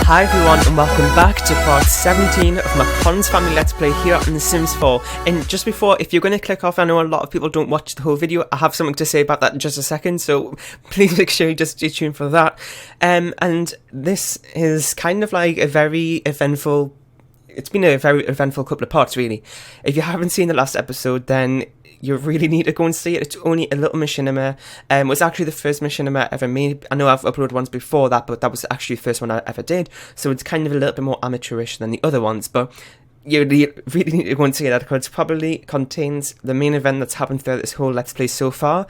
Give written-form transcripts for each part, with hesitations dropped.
Hi everyone and welcome back to part 17 of my Cons Family Let's Play here on The Sims 4. And just before, if you're going to click off, I know a lot of people don't watch the whole video, I have something to say about that in just a second, so please make sure you just stay tuned for that. And this is kind of like a very eventful, it's been a very eventful couple of parts really. If you haven't seen the last episode, then you really need to go and see it. It's only a little machinima. It was actually the first machinima I ever made. I know I've uploaded ones before that, but that was actually the first one I ever did. So it's kind of a little bit more amateurish than the other ones. But you really need to go and see that because it probably contains the main event that's happened throughout this whole Let's Play so far.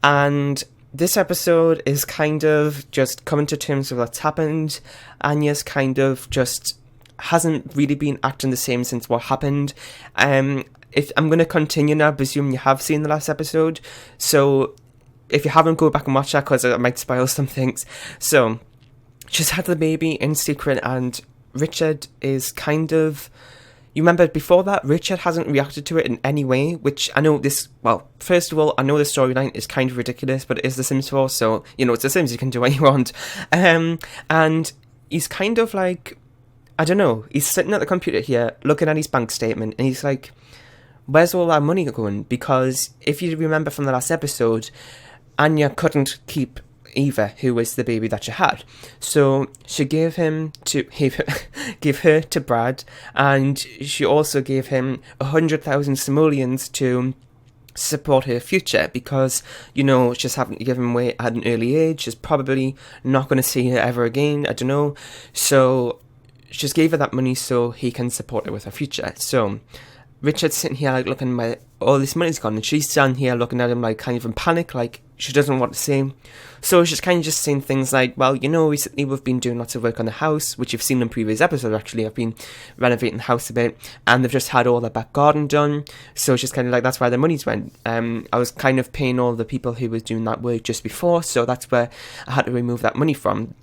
And this episode is kind of just coming to terms with what's happened. Anya's kind of just hasn't really been acting the same since what happened. If I'm going to continue now, presuming you have seen the last episode. So if you haven't, go back and watch that because I might spoil some things. So she's had the baby in secret and Richard is kind of... You remember before that, Richard hasn't reacted to it in any way, which I know this... Well, first of all, I know the storyline is kind of ridiculous, but it is The Sims 4, so, you know, it's The Sims, you can do what you want. And he's kind of like... I don't know, he's sitting at the computer here, looking at his bank statement, and he's like... Where's all that money going? Because if you remember from the last episode, Anya couldn't keep Eva, who was the baby that she had. So she gave her to Brad, and she also gave him 100,000 simoleons to support her future because, you know, she's having to give him away at an early age. She's probably not going to see her ever again. I don't know. So she just gave her that money so he can support her with her future. So Richard's sitting here like looking where all this money's gone, and she's standing here looking at him like kind of in panic, like she doesn't know what to say. So she's kind of just saying things like, well, you know, recently we've been doing lots of work on the house, which you've seen in previous episodes actually. I've been renovating the house a bit, and they've just had all the back garden done. So she's kind of like, that's where the money's went. I was kind of paying all the people who was doing that work just before, so that's where I had to remove that money from.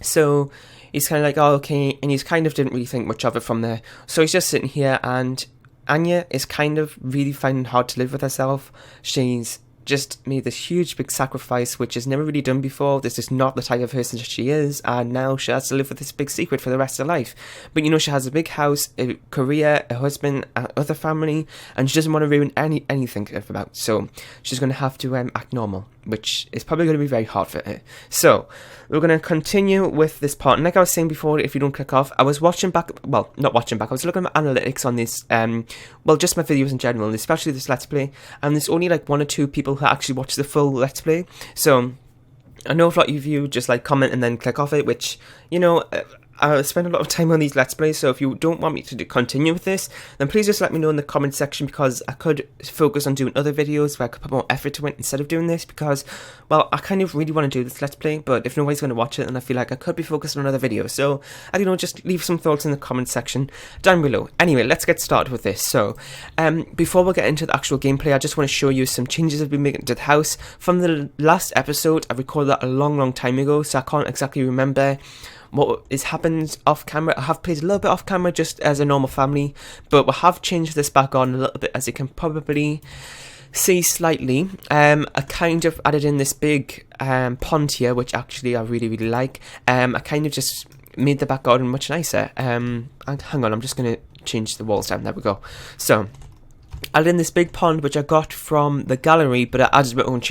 So he's kind of like, oh, okay, and he's kind of didn't really think much of it from there. So he's just sitting here, and Anya is kind of really finding it hard to live with herself. She's just made this huge big sacrifice which is never really done before. This is not the type of person that she is, and now she has to live with this big secret for the rest of her life. But you know, she has a big house, a career, a husband, other family, and she doesn't want to ruin anything about. So she's going to have to act normal, which is probably going to be very hard for her. So we're going to continue with this part. And like I was saying before, if you don't click off, I was watching back, well, not watching back, I was looking at analytics on this, well, just my videos in general, and especially this Let's Play, and there's only like 1 or 2 people who actually watch the full Let's Play. So I know a lot of you just like comment and then click off it, which, you know, I spend a lot of time on these Let's Plays, so if you don't want me to continue with this, then please just let me know in the comment section, because I could focus on doing other videos where I could put more effort to it instead of doing this, because, well, I kind of really want to do this Let's Play, but if nobody's going to watch it, then I feel like I could be focused on another video. So, I don't know, just leave some thoughts in the comment section down below. Anyway, let's get started with this. So, before we get into the actual gameplay, I just want to show you some changes I've been making to the house. From the last episode, I recorded that a long time ago, so I can't exactly remember what has happened off camera. I have played a little bit off camera just as a normal family, but we have changed this back on a little bit, as you can probably see slightly. I kind of added in this big pond here, which actually I really like. I kind of just made the back garden much nicer. And hang on, I'm just going to change the walls down. There we go. So I added in this big pond, which I got from the gallery, but I added my own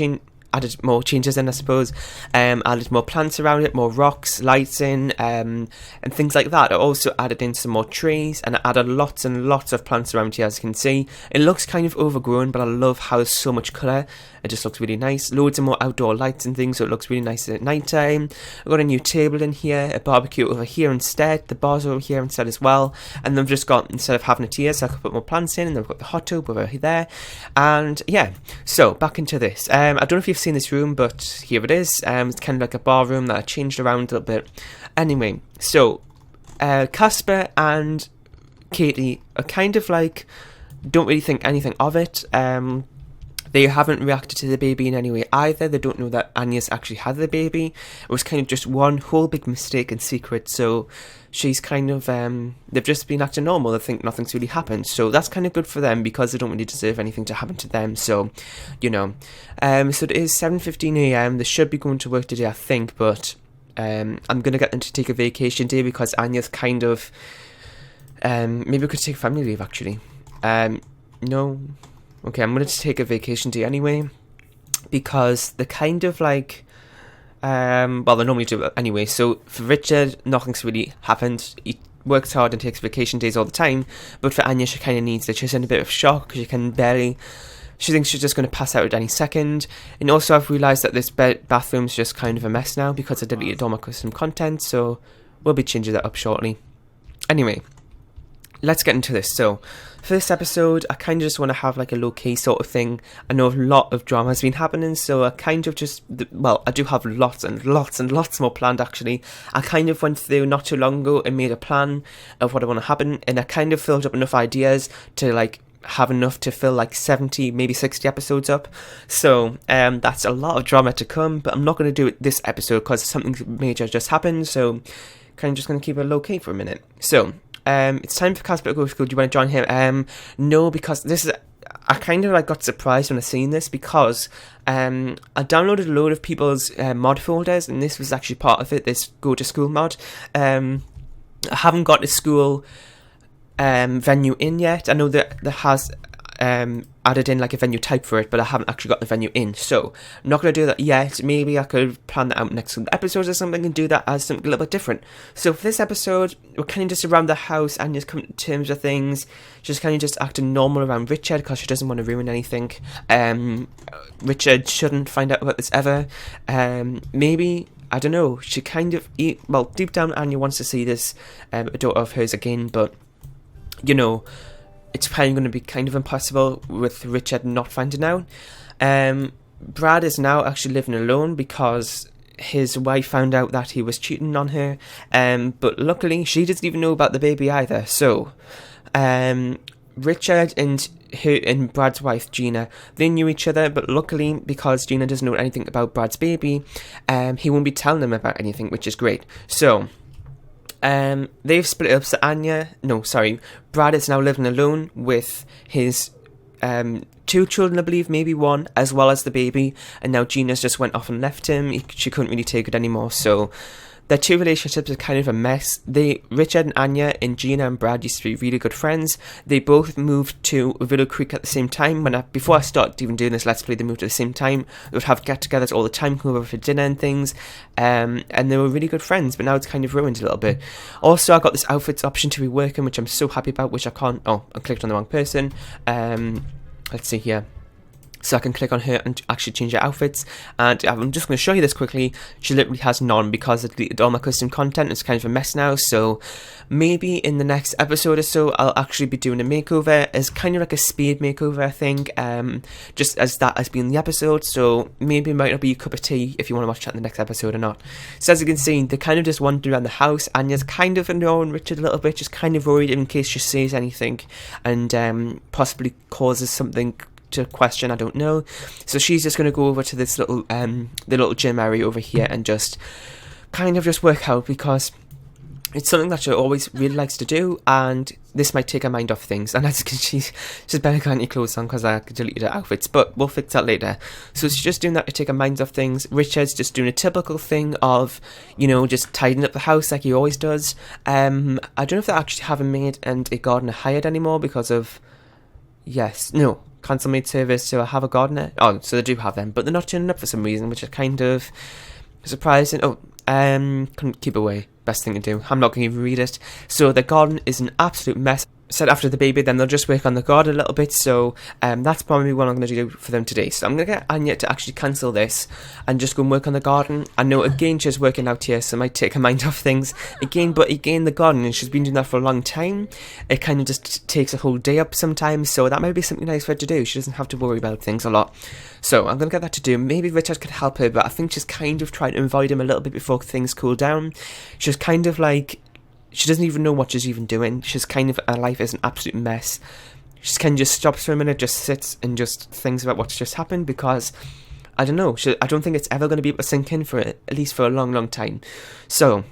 added more changes in, I suppose. Added more plants around it, more rocks, lighting, and things like that. I also added in some more trees, and I added lots and lots of plants around here, as you can see. It looks kind of overgrown, but I love how there's so much colour. It just looks really nice. Loads of more outdoor lights and things, so it looks really nice at night time. I've got a new table in here, a barbecue over here instead, the bar's over here instead as well, and then I've just got, instead of having it here, so I could put more plants in, and then I've got the hot tub over there, and yeah, so back into this. I don't know if you've seen this room, but here it is. It's kind of like a bar room that I changed around a little bit. Anyway, so Casper and Katie are kind of like, don't really think anything of it. They haven't reacted to the baby in any way either. They don't know that Anya's actually had the baby. It was kind of just one whole big mistake in secret, so she's kind of, they've just been acting normal. They think nothing's really happened, so that's kind of good for them, because they don't really deserve anything to happen to them, so, you know. So it is 7:15 AM, they should be going to work today, I think, but I'm going to get them to take a vacation day because Anya's kind of... maybe we could take family leave, actually. No. Okay, I'm going to take a vacation day anyway. Because they're kind of like... well, they normally do it anyway. So, for Richard, nothing's really happened. He works hard and takes vacation days all the time. But for Anya, she kind of needs it. She's in a bit of shock because she can barely... She thinks she's just going to pass out at any second. And also I've realised that this bathroom's just kind of a mess now because I deleted all my custom content. So we'll be changing that up shortly. Anyway, let's get into this. So for this episode, I kind of just want to have like a low-key sort of thing. I know a lot of drama has been happening, so I kind of just... Well, I do have lots and lots and lots more planned, actually. I kind of went through not too long ago and made a plan of what I want to happen. And I kind of filled up enough ideas to like... have enough to fill like 70, maybe 60 episodes up. So that's a lot of drama to come, but I'm not going to do it this episode because something major just happened, so kind of just going to keep it low-key for a minute. So it's time for Casper to go to school. Do you want to join him? No, because this is... I kind of like got surprised when I seen this because I downloaded a load of people's mod folders, and this was actually part of it, this go to school mod. I haven't got a school venue in yet. I know that there has added in like a venue type for it, but I haven't actually got the venue in, so I'm not going to do that yet. Maybe I could plan that out next episodes or something and do that as something a little bit different. So for this episode, we're kind of just around the house and just coming to terms with things, just kind of just acting normal around Richard because she doesn't want to ruin anything. Richard shouldn't find out about this ever. Maybe, I don't know, she kind of, well, deep down Anya wants to see this daughter of hers again, but you know, it's probably going to be kind of impossible with Richard not finding out. Brad is now actually living alone because his wife found out that he was cheating on her. But luckily, she doesn't even know about the baby either. So, Richard and Brad's wife, Gina, they knew each other. But luckily, because Gina doesn't know anything about Brad's baby, he won't be telling them about anything, which is great. So... they've split up, so Brad is now living alone with his 2 children, I believe, maybe 1, as well as the baby, and now Gina's just went off and left him. She couldn't really take it anymore, so their 2 relationships are kind of a mess. Richard and Anya and Gina and Brad used to be really good friends. They both moved to Willow Creek at the same time. Before I started even doing this Let's Play, they moved at the same time. They would have get-togethers all the time, come over for dinner and things. And they were really good friends, but now it's kind of ruined a little bit. Also, I got this outfits option to be working, which I'm so happy about, which I can't... Oh, I clicked on the wrong person. Let's see here. So I can click on her and actually change her outfits. And I'm just going to show you this quickly. She literally has none because I deleted all my custom content. It's kind of a mess now. So maybe in the next episode or so, I'll actually be doing a makeover. It's kind of like a speed makeover, I think. Just as that has been the episode. So maybe it might not be a cup of tea if you want to watch that in the next episode or not. So as you can see, they kind of just wander around the house. Anya's kind of annoying Richard a little bit. Just kind of worried in case she says anything. And possibly causes something to question, I don't know. So she's just going to go over to this little the little gym area over here and just kind of just work out because it's something that she always really likes to do, and this might take her mind off things. And as you can see, she's better got any clothes on because I deleted her outfits, but we'll fix that later. So she's just doing that to take her mind off things. Richard's just doing a typical thing of, you know, just tidying up the house like he always does. I don't know if they actually have a maid and a gardener hired anymore because of... cancel maid service, so I have a gardener. Oh, so they do have them, but they're not turning up for some reason, which is kind of surprising. Couldn't keep away. Best thing to do. I'm not going to even read it. So the garden is an absolute mess. Said after the baby, then they'll just work on the garden a little bit. So that's probably what I'm going to do for them today. So I'm going to get Anya to actually cancel this and just go and work on the garden. I know again she's working out here, so I might take her mind off things again. But again, the garden, and she's been doing that for a long time. It kind of just takes a whole day up sometimes. So that might be something nice for her to do. She doesn't have to worry about things a lot. So I'm going to get that to do. Maybe Richard could help her, but I think she's kind of trying to avoid him a little bit before things cool down. She's kind of like... She doesn't even know what she's even doing. She's kind of... Her life is an absolute mess. She kind of just stops for a minute, just sits and just thinks about what's just happened because... I don't know. I don't think it's ever going to be able to sink in for it, at least for a long, long time. So...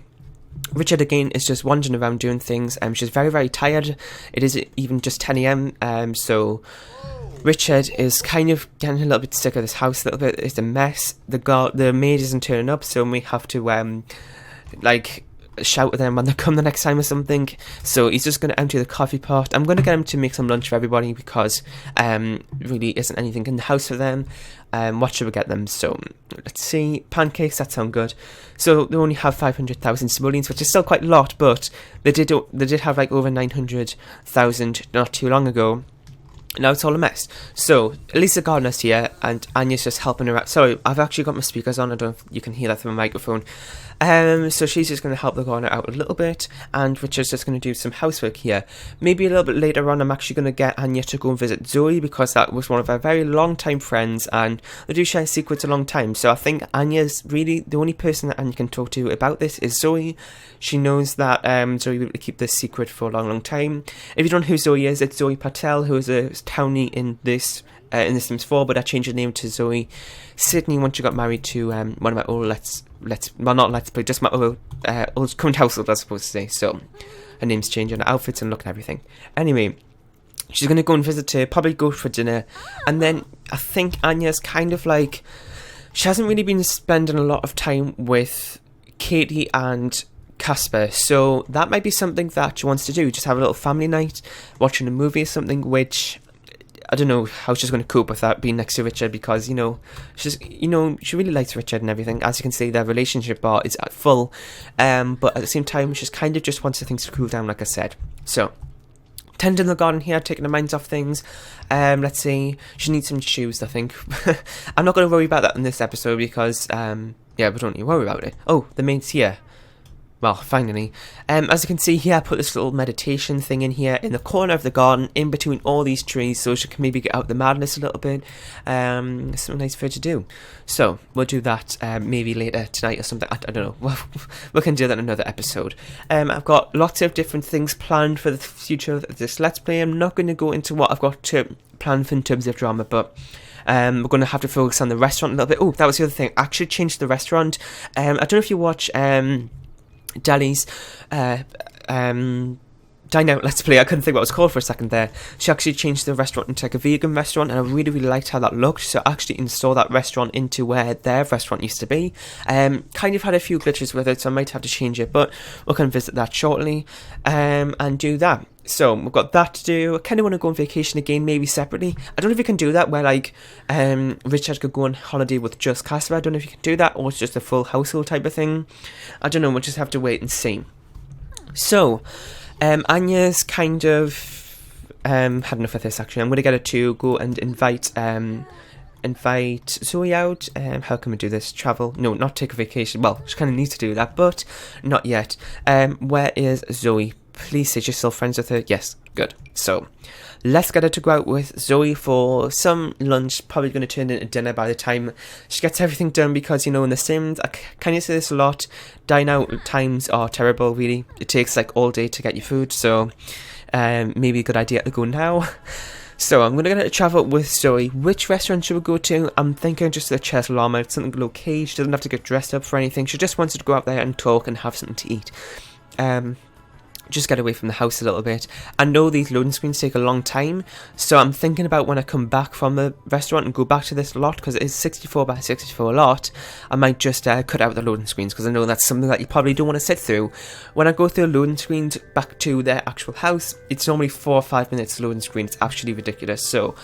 Richard again is just wandering around doing things. She's very, very tired. It is even just 10 AM. So... Richard is kind of getting a little bit sick of this house a little bit. It's a mess. The maid isn't turning up, so we have to like shout at them when they come the next time or something. So he's just going to empty the coffee pot. I'm going to get him to make some lunch for everybody because really isn't anything in the house for them. What should we get them? So let's see, pancakes, that sound good. So they only have 500,000 simoleons, which is still quite a lot, but they did have like over 900,000 not too long ago. Now it's all a mess. So Elisa Gardner's here and Anya's just helping her out. Sorry, I've actually got my speakers on. I don't know if you can hear that through my microphone. So she's just going to help the Gardener out a little bit, and Richard's just going to do some housework here. Maybe a little bit later on I'm actually going to get Anya to go and visit Zoe, because that was one of our very long time friends and they do share secrets a long time. So I think Anya's really the only person that Anya can talk to about this is Zoe. She knows that Zoe will keep this secret for a long time. If you don't know who Zoe is, it's Zoe Patel, who is a townie in this in The Sims 4, but I changed her name to Zoe Sydney once she got married to one of my old just my old current household, I suppose to say. So her name's changing, her outfits and look and everything. Anyway, she's going to go and visit her, probably go for dinner, and then I think Anya's kind of like, she hasn't really been spending a lot of time with Katie and Casper, so that might be something that she wants to do, just have a little family night, watching a movie or something, which I don't know how she's going to cope with that, being next to Richard, because, she really likes Richard and everything. As you can see, their relationship bar is at full, but at the same time, she's kind of just wants things to cool down, like I said. So, tending the garden here, taking her minds off things. Let's see, she needs some shoes, I think. I'm not going to worry about that in this episode, because, we don't need to worry about it. Oh, the maid's here. Well, finally. As you can see here, I put this little meditation thing in here in the corner of the garden, in between all these trees, so she can maybe get out the madness a little bit. Something nice for her to do. So, we'll do that maybe later tonight or something. I don't know. Well, we can do that in another episode. I've got lots of different things planned for the future of this Let's Play. I'm not going to go into what I've got to plan for in terms of drama, but we're going to have to focus on the restaurant a little bit. Oh, that was the other thing. I actually changed the restaurant. I don't know if you watch Dali's Dine Out Let's Play. I couldn't think what it was called for a second there. She actually changed the restaurant into like a vegan restaurant, and I really liked how that looked, so I actually installed that restaurant into where their restaurant used to be. Kind of had a few glitches with it, so I might have to change it, but we'll come visit that shortly and do that. So we've got that to do. I kind of want to go on vacation again, maybe separately. I don't know if you can do that where like Richard could go on holiday with just Casper. I don't know if you can do that, or it's just a full household type of thing. I don't know, we'll just have to wait and see. So Anya's kind of had enough of this actually. I'm going to get her to go and invite Zoe out. How can we do this? Travel? No, not take a vacation. Well, she kind of needs to do that, but not yet. Where is Zoe? Please say you're still friends with her. Yes, good. So, let's get her to go out with Zoe for some lunch. Probably going to turn into dinner by the time she gets everything done, because, in The Sims, I kind of say this a lot, dine out times are terrible, really. It takes, like, all day to get your food, so maybe a good idea to go now. So, I'm going to get her to travel with Zoe. Which restaurant should we go to? I'm thinking just the Chess Llama. It's something low-key. She doesn't have to get dressed up for anything. She just wants to go out there and talk and have something to eat. Just get away from the house a little bit. I know these loading screens take a long time, so I'm thinking about when I come back from the restaurant and go back to this lot, because it is 64 by 64 lot, I might just cut out the loading screens, because I know that's something that you probably don't want to sit through. When I go through loading screens back to their actual house, it's normally 4 or 5 minutes loading screen. It's actually ridiculous. So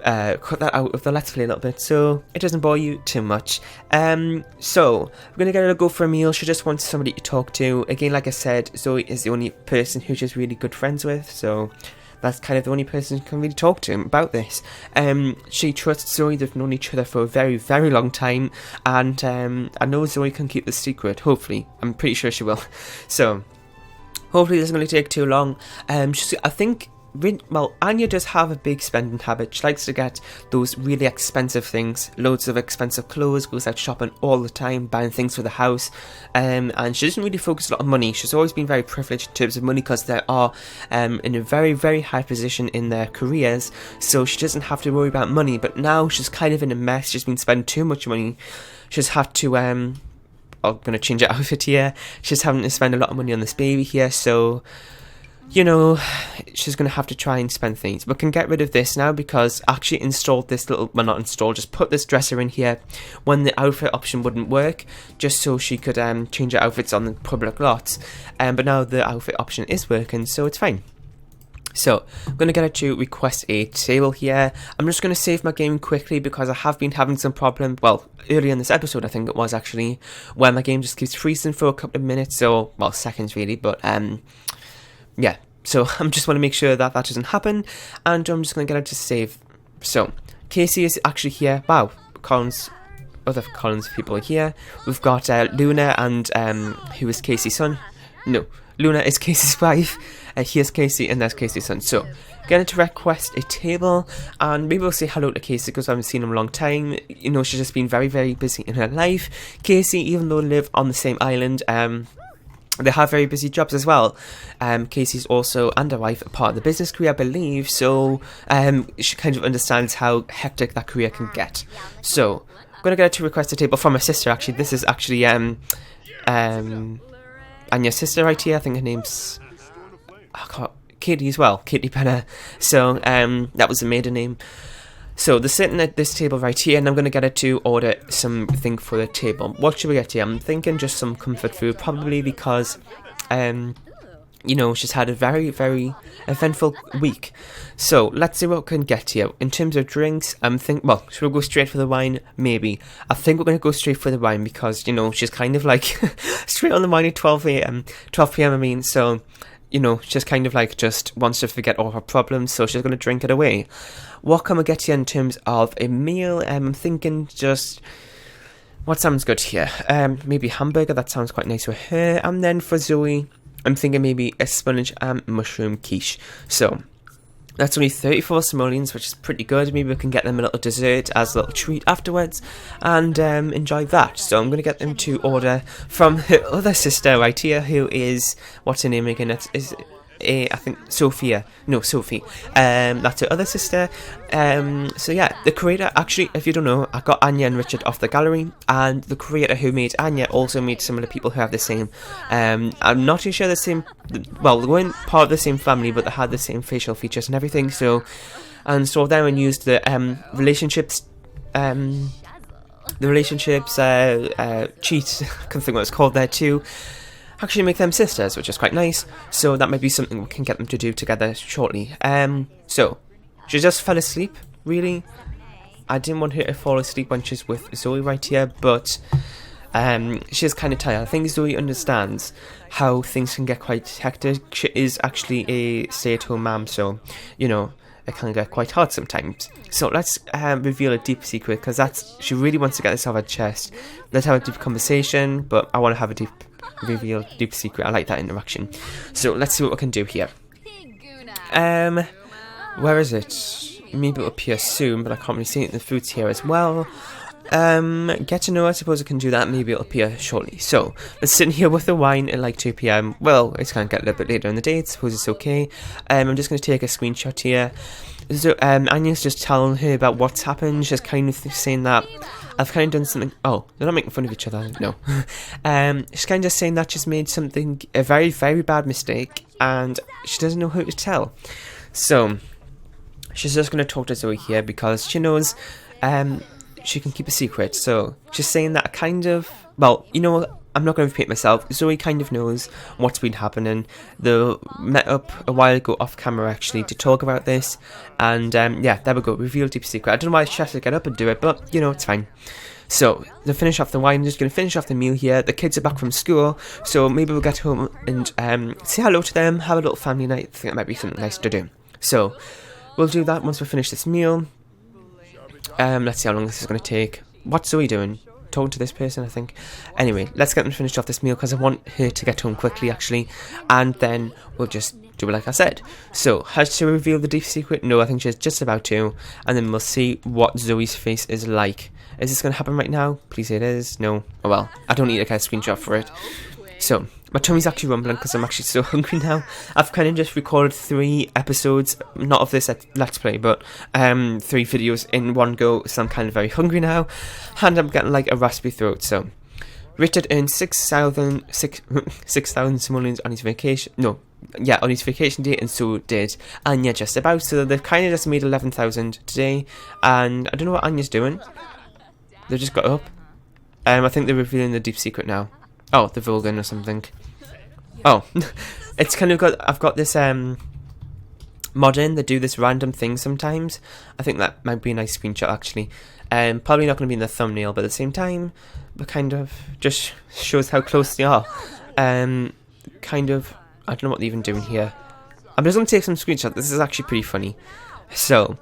cut that out of the Let's Play a little bit so it doesn't bore you too much. So we're going to get her to go for a meal. She just wants somebody to talk to. Again, like I said, Zoe is the only person who she's really good friends with, so that's kind of the only person who can really talk to him about this. She trusts Zoe. They've known each other for a very long time, and I know Zoe can keep the secret, hopefully. I'm pretty sure she will. So hopefully it doesn't really take too long. Anya does have a big spending habit. She likes to get those really expensive things, loads of expensive clothes, goes out shopping all the time, buying things for the house, and she doesn't really focus a lot on money. She's always been very privileged in terms of money, because they are in a very high position in their careers, so she doesn't have to worry about money. But now she's kind of in a mess. She's been spending too much money. She's had to I'm going to change her outfit here. She's having to spend a lot of money on this baby here, so you know, she's going to have to try and spend things. We can get rid of this now because I actually installed this little, well, not installed, just put this dresser in here when the outfit option wouldn't work, just so she could change her outfits on the public lots. But now the outfit option is working, so it's fine. So, I'm going to get her to request a table here. I'm just going to save my game quickly because I have been having some problem, well, earlier in this episode I think it was actually, where my game just keeps freezing for a couple of minutes, or, well, seconds really, but, yeah. So, I just want to make sure that that doesn't happen, and I'm just going to get her to save. So, Casey is actually here. Wow, other Colin's people are here. We've got Luna and, who is Casey's son? No, Luna is Casey's wife. Here's Casey, and there's Casey's son. So, getting to request a table, and maybe we'll say hello to Casey because I haven't seen him in a long time. You know, she's just been very, very busy in her life. Casey, even though they live on the same island, they have very busy jobs as well. Casey's also, and her wife, a part of the business career, I believe, so she kind of understands how hectic that career can get. So, I'm going to get her to request a table from her sister, actually. This is actually, Anya's sister right here. I think her name's Katie as well, Katie Penner. So that was the maiden name. So they're sitting at this table right here, and I'm going to get her to order something for the table. What should we get here? I'm thinking just some comfort food, probably because you know, she's had a very, very eventful week. So let's see what we can get here. In terms of drinks, I'm thinking, well, should we go straight for the wine? Maybe. I think we're going to go straight for the wine because, you know, she's kind of like straight on the wine at 12 p.m. I mean, so, you know, she's kind of like just wants to forget all her problems, so she's going to drink it away. What can we get here in terms of a meal? I'm thinking just, what sounds good here? Maybe hamburger, that sounds quite nice for her. And then for Zoe, I'm thinking maybe a spinach and mushroom quiche. So, that's only 34 simoleons, which is pretty good. Maybe we can get them a little dessert as a little treat afterwards and enjoy that. So I'm going to get them to order from her other sister right here, who is, what's her name again? I think Sophie. That's her other sister. So yeah, the creator, actually, if you don't know, I got Anya and Richard off the gallery, and the creator who made Anya also made some of the people who have the same, I'm not too sure the same, well, they weren't part of the same family, but they had the same facial features and everything, so, and so then and used the relationships cheat, I couldn't think what it's called there too, actually make them sisters, which is quite nice, so that might be something we can get them to do together shortly. So, she just fell asleep, really. I didn't want her to fall asleep when she's with Zoe right here, but she's kind of tired. I think Zoe understands how things can get quite hectic. She is actually a stay-at-home mom, so, you know, it can get quite hard sometimes. So let's reveal a deep secret, because she really wants to get this off her chest. Let's have a deep conversation, but I want to have a deep secret. I like that interaction. So let's see what we can do here. Where is it? Maybe it'll appear soon, but I can't really see it. The food's here as well. Get to know, I suppose I can do that. Maybe it'll appear shortly. So let's sit here with the wine at like 2 p.m. Well, it's going to get a little bit later in the day. I suppose it's okay. I'm just going to take a screenshot here. So Anya's just telling her about what's happened. She's kind of saying that I've kind of done something. Oh, they're not making fun of each other. No. She's kind of just saying that she's made something, a very, very bad mistake, and she doesn't know who to tell. So she's just going to talk to Zoe here because she knows she can keep a secret. So she's saying that kind of, well, you know, I'm not going to repeat myself. Zoe kind of knows what's been happening. They met up a while ago off camera actually to talk about this, and yeah, there we go, reveal deep secret. I don't know why she has to get up and do it, but you know, it's fine. So to finish off the wine, I'm just going to finish off the meal here. The kids are back from school, so maybe we'll get home and say hello to them, have a little family night. I think that might be something nice to do. So we'll do that once we finish this meal. Let's see how long this is going to take. What's Zoe doing? Talking to this person, I think. Anyway, let's get them finished off this meal because I want her to get home quickly, actually, and then we'll just do it like I said. So, has she revealed the deep secret? No, I think she's just about to, and then we'll see what Zoe's face is like. Is this going to happen right now? Please say it is. No. Oh well, I don't need to get a screenshot for it. So, my tummy's actually rumbling because I'm actually so hungry now. I've kind of just recorded 3 episodes, not of this Let's Play, but 3 videos in one go, so I'm kind of very hungry now, and I'm getting like a raspy throat. So, Richard earned 6,000 simoleons on his vacation. No, yeah, on his vacation day, and so did Anya just about. So they've kind of just made 11,000 today, and I don't know what Anya's doing. They just got up. I think they're revealing the deep secret now. Oh, the Vulcan or something. Oh, it's kind of got, I've got this mod in that do this random thing sometimes. I think that might be a nice screenshot actually. Probably not going to be in the thumbnail, but at the same time, but kind of just shows how close they are. Kind of, I don't know what they're even doing here. I'm just going to take some screenshots. This is actually pretty funny. So,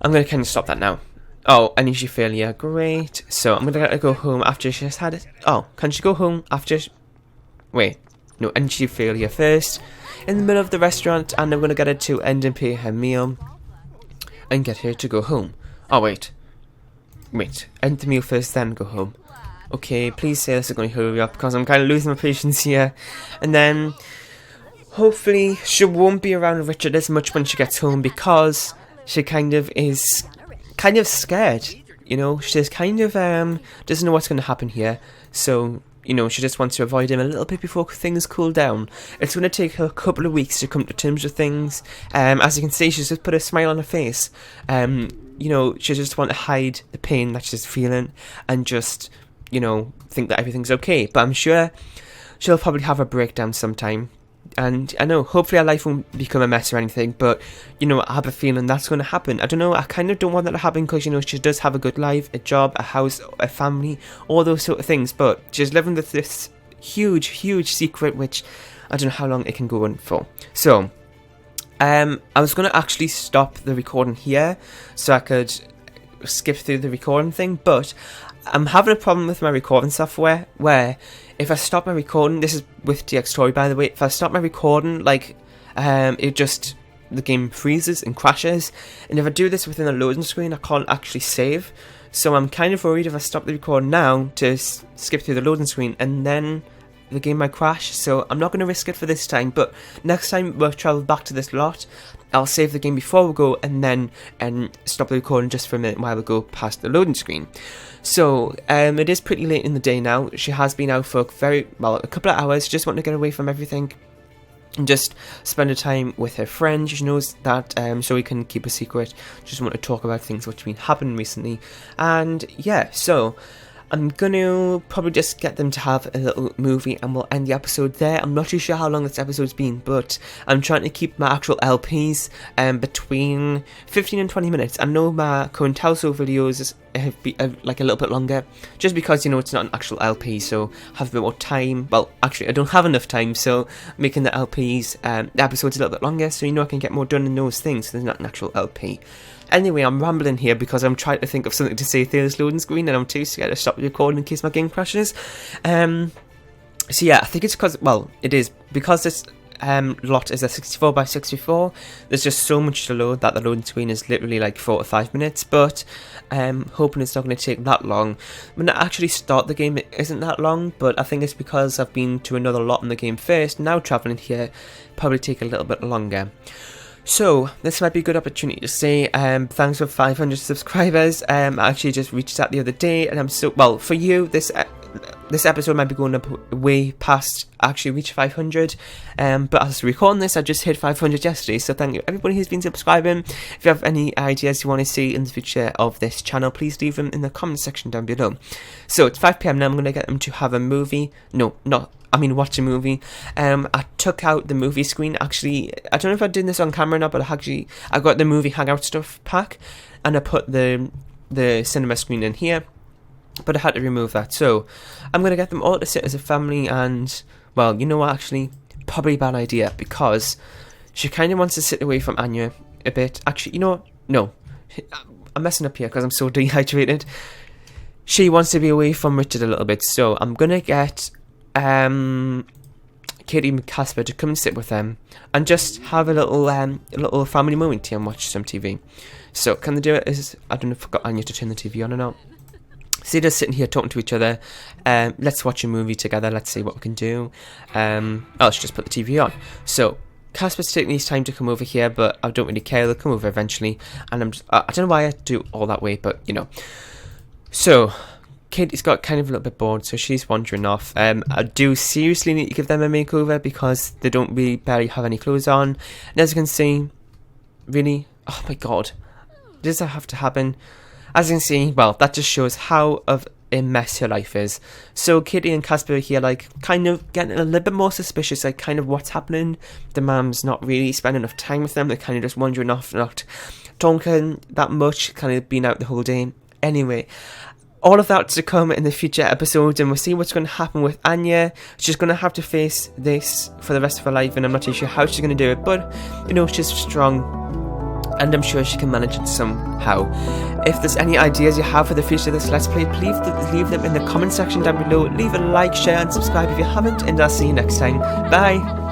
I'm going to kind of stop that now. Oh, energy failure, great. So, I'm going to let her go home after she's had it. Oh, can she go home after... Wait, no, energy failure first. In the middle of the restaurant, and I'm going to get her to end and pay her meal. And get her to go home. Oh, wait. Wait, end the meal first, then go home. Okay, please say this is going to hurry up, because I'm kind of losing my patience here. And then, hopefully, she won't be around Richard as much when she gets home, because she kind of is scared, you know. She's kind of, doesn't know what's going to happen here. So, you know, she just wants to avoid him a little bit before things cool down. It's going to take her a couple of weeks to come to terms with things. As you can see, she's just put a smile on her face. You know, she just wants to hide the pain that she's feeling and just, you know, think that everything's okay. But I'm sure she'll probably have a breakdown sometime. And I know, hopefully her life won't become a mess or anything, but, you know, I have a feeling that's going to happen. I don't know, I kind of don't want that to happen because, you know, she does have a good life, a job, a house, a family, all those sort of things, but she's living with this huge, huge secret, which I don't know how long it can go on for. So, I was going to actually stop the recording here, so I could skip through the recording thing, but I'm having a problem with my recording software, where if I stop my recording, this is with Dxtory by the way, if I stop my recording, like, it just, the game freezes and crashes, and if I do this within a loading screen, I can't actually save, so I'm kind of worried if I stop the recording now to skip through the loading screen, and then the game might crash, so I'm not going to risk it for this time, but next time we'll travel back to this lot, I'll save the game before we go, and then stop the recording just for a minute while we go past the loading screen. So, it is pretty late in the day now. She has been out for a couple of hours, just wanting to get away from everything and just spend a time with her friend. She knows that, so we can keep a secret. Just want to talk about things which have been happening recently. And yeah, so I'm going to probably just get them to have a little movie and we'll end the episode there. I'm not too sure how long this episode's been, but I'm trying to keep my actual LPs between 15 and 20 minutes. I know my current household videos have been like a little bit longer, just because, you know, it's not an actual LP, so I have a bit more time. Well, actually, I don't have enough time, so making the LPs, the episodes a little bit longer, so, you know, I can get more done in those things, so there's not an actual LP. Anyway, I'm rambling here because I'm trying to think of something to say through this loading screen and I'm too scared to stop recording in case my game crashes. So yeah, I think it's because, well, it is, because this lot is a 64 by 64, there's just so much to load that the loading screen is literally like 4 to 5 minutes, but hoping it's not going to take that long. When I actually start the game, it isn't that long, but I think it's because I've been to another lot in the game first, now travelling here, probably take a little bit longer. So, this might be a good opportunity to say thanks for 500 subscribers. I actually just reached that the other day, and I'm so, well, for you, this episode might be going up way past actually reach 500, but as recording this, I just hit 500 yesterday, so thank you everybody who's been subscribing. If you have any ideas you want to see in the future of this channel, please leave them in the comment section down below. So, it's 5 PM now, I'm going to get them to have a movie, watch a movie. I took out the movie screen, actually, I don't know if I did this on camera or not, but I got the movie hangout stuff pack, and I put the cinema screen in here, but I had to remove that, so I'm going to get them all to sit as a family, and, well, you know what, actually, probably a bad idea, because she kind of wants to sit away from Anya a bit. Actually, you know what, no, I'm messing up here because I'm so dehydrated. She wants to be away from Richard a little bit, so I'm going to get Katie and Casper to come and sit with them and just have a little family moment here and watch some TV. So can they do it? I don't know if I've got Anya to turn the TV on or not. So they're just sitting here talking to each other. Let's watch a movie together. Let's see what we can do. Let's just put the TV on. So Casper's taking his time to come over here, but I don't really care. They'll come over eventually. And I don't know why I do all that way, but you know. So Katie's got kind of a little bit bored, so she's wandering off. I do seriously need to give them a makeover because they don't really barely have any clothes on. And as you can see, really, oh my god, does that have to happen? As you can see, well, that just shows how of a mess her life is. So Katie and Casper are here, like, kind of getting a little bit more suspicious, like, kind of what's happening. The mom's not really spending enough time with them. They're kind of just wandering off, not talking that much, kind of being out the whole day. Anyway, all of that to come in the future episodes, and we'll see what's going to happen with Anya. She's going to have to face this for the rest of her life, and I'm not too sure how she's going to do it, but, you know, she's strong, and I'm sure she can manage it somehow. If there's any ideas you have for the future of this Let's Play, please leave them in the comment section down below. Leave a like, share, and subscribe if you haven't, and I'll see you next time. Bye!